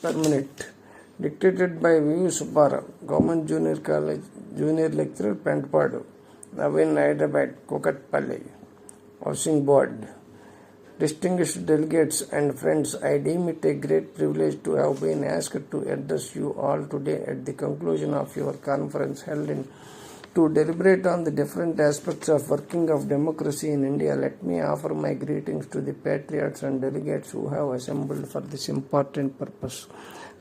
per minute. Dictated by V. Subbarao, Government Junior College, Junior Lecturer, Pentpadu, Navin Hyderabad, Kokatpalli, Housing Board. Distinguished delegates and friends, I deem it a great privilege to have been asked to address you all today at the conclusion of your conference held in to deliberate on the different aspects of working of democracy in India. Let me offer my greetings to the patriots and delegates who have assembled for this important purpose.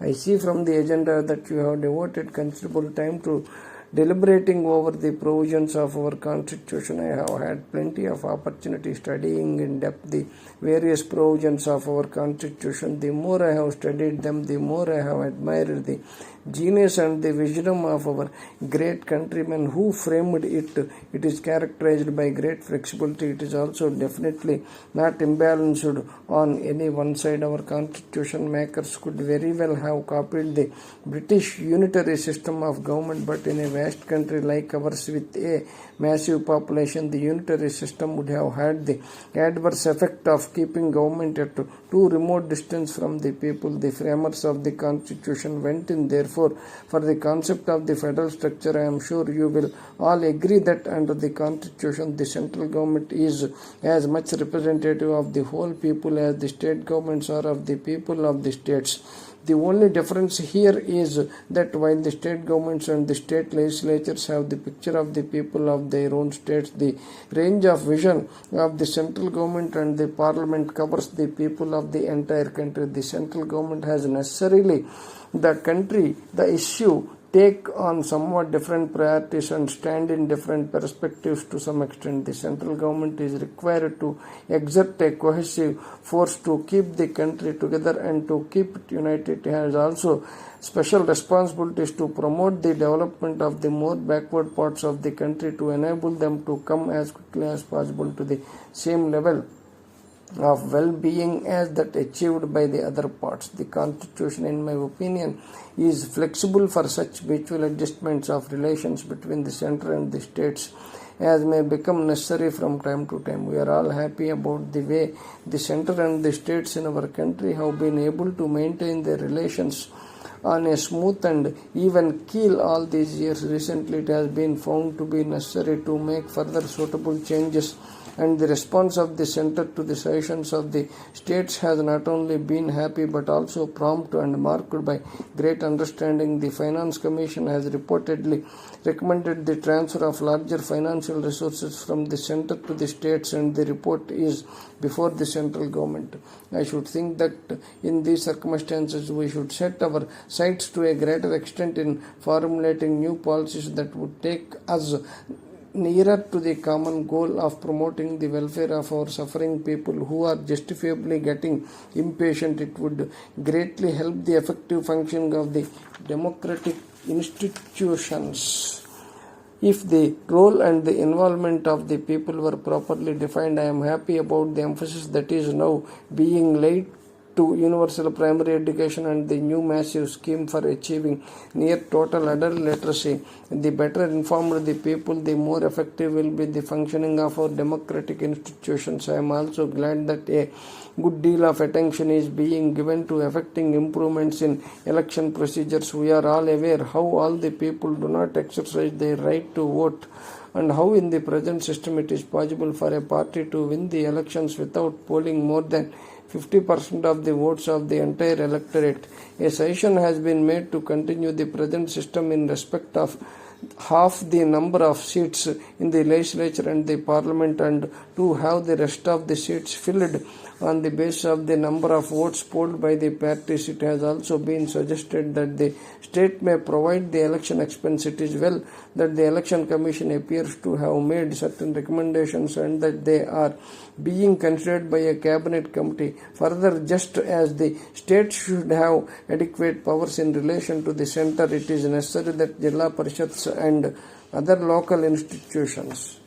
I see from the agenda that you have devoted considerable time to deliberating over the provisions of our constitution. I have had plenty of opportunity studying in depth the various provisions of our constitution. The more I have studied them, the more I have admired the genius and the wisdom of our great countrymen who framed it. It is characterized by great flexibility. It is also definitely not imbalanced on any one side. Our constitution makers could very well have copied the British unitary system of government, but in a vast country like ours with a massive population, the unitary system would have had the adverse effect of keeping government at too remote distance from the people. The framers of the constitution went in therefore for the concept of the federal structure. I am sure you will all agree that under the constitution the central government is as much representative of the whole people as the state governments are of the people of the states. The only difference here is that while the state governments and the state legislatures have the picture of the people of their own states, the range of vision of the central government and the parliament covers the people of the entire country. The central government has necessarily the issue take on somewhat different priorities and stand in different perspectives to some extent. The central government is required to exert a cohesive force to keep the country together and to keep it united. It has also special responsibilities to promote the development of the more backward parts of the country to enable them to come as quickly as possible to the same level of well-being as that achieved by the other parts. The constitution, in my opinion, is flexible for such mutual adjustments of relations between the center and the states as may become necessary from time to time. We are all happy about the way the center and the states in our country have been able to maintain their relations on a smooth and even keel all these years. Recently it has been found to be necessary to make further suitable changes, and the response of the center to the suggestions of the states has not only been happy but also prompt and marked by great understanding. The Finance Commission has reportedly recommended the transfer of larger financial resources from the center to the states, and the report is before the central government. I should think that in these circumstances we should set our sights to a greater extent in formulating new policies that would take us nearer to the common goal of promoting the welfare of our suffering people who are justifiably getting impatient. It would greatly help the effective functioning of the democratic institutions if the role and the involvement of the people were properly defined. I am happy about the emphasis that is now being laid to universal primary education and the new massive scheme for achieving near total adult literacy. The better informed the people, the more effective will be the functioning of our democratic institutions. I am also glad that a good deal of attention is being given to effecting improvements in election procedures. We are all aware how all the people do not exercise their right to vote, and how in the present system it is possible for a party to win the elections without polling more than 50% of the votes of the entire electorate. A suggestion has been made to continue the present system in respect of half the number of seats in the legislature and the parliament, and to have the rest of the seats filled on the basis of the number of votes polled by the parties. It has also been suggested that the state may provide the election expense. It is well that the election commission appears to have made certain recommendations and that they are being considered by a cabinet committee. Further, just as the state should have adequate powers in relation to the center, it is necessary that Jilla Parishads and other local institutions